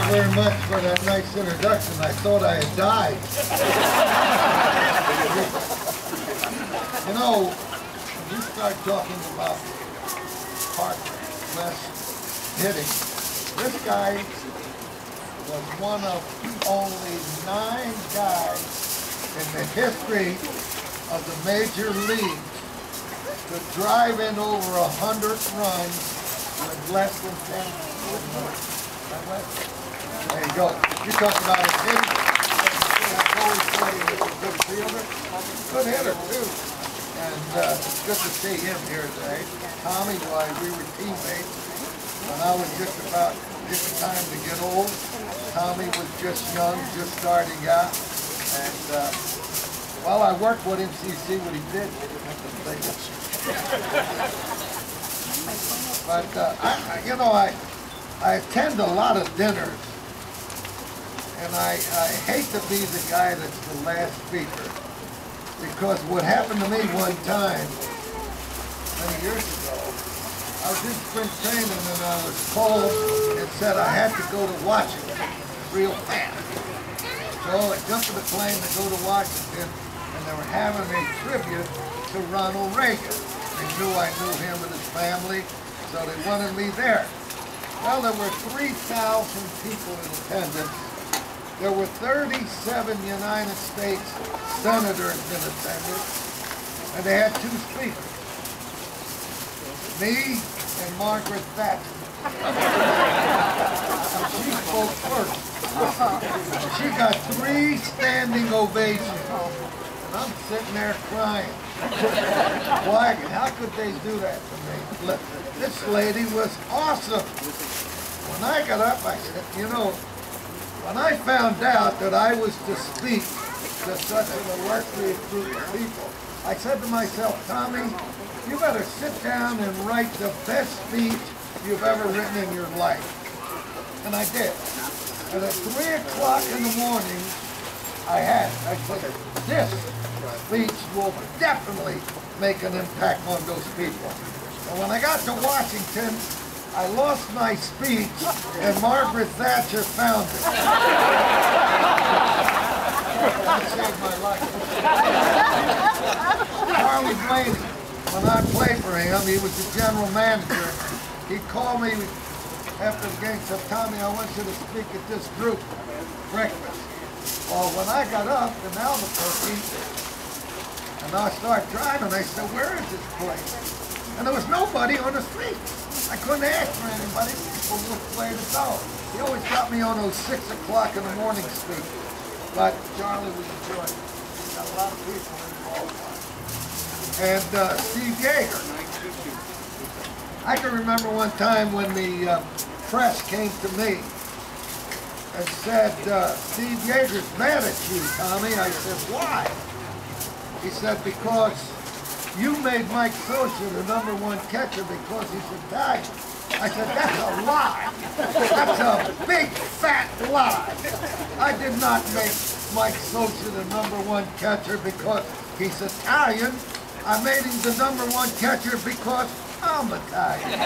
very much for that nice introduction. I thought I had died. You know, when you start talking about heart less hitting, this guy was one of only 9 guys in the history of the major leagues to drive in over 100 runs with less than 10 minutes. There you go. You talk about a hitter. I've always thought he was a good fielder. Good hitter, too. And it's good to see him here today. Tommy, we were teammates. When I was just about getting time to get old, Tommy was just young, just starting out. And while I worked with him, see what he did. But you know, I attend a lot of dinners, and I hate to be the guy that's the last speaker, because what happened to me one time, many years ago, I was in spring training and I was called and said I had to go to Washington real fast. So I jumped in the plane to go to Washington, and they were having a tribute to Ronald Reagan. They knew I knew him and his family, so they wanted me there. Well, there were 3,000 people in attendance. There were 37 United States senators in attendance, and they had 2 speakers, me and Margaret Thatcher. She spoke first. She got 3 standing ovations, and I'm sitting there crying. Why? How could they do that to me? This lady was awesome. When I got up, I said, you know, when I found out that I was to speak to such an illustrious group of people, I said to myself, Tommy, you better sit down and write the best speech you've ever written in your life. And I did. And at 3 o'clock in the morning, I said, this speech will definitely make an impact on those people. And when I got to Washington, I lost my speech, and Margaret Thatcher found it. That saved my life. Charlie Blaney, when I played for him, he was the general manager. He called me after the game and said, Tommy, I want you to speak at this group breakfast. Well, when I got up in Albuquerque, and I started driving, I said, where is this place? And there was nobody on the street. I couldn't ask for anybody. People which way to go. He always got me on those 6 o'clock in the morning speeches. But Charlie was enjoying it. Got a lot of people involved. And Steve Yeager. I can remember one time when the press came to me and said, Steve Yeager's mad at you, Tommy. I said, why? He said, because you made Mike Socha the #1 catcher because he's Italian. I said, that's a lie. That's a big, fat lie. I did not make Mike Socha the #1 catcher because he's Italian. I made him the #1 catcher because I'm Italian.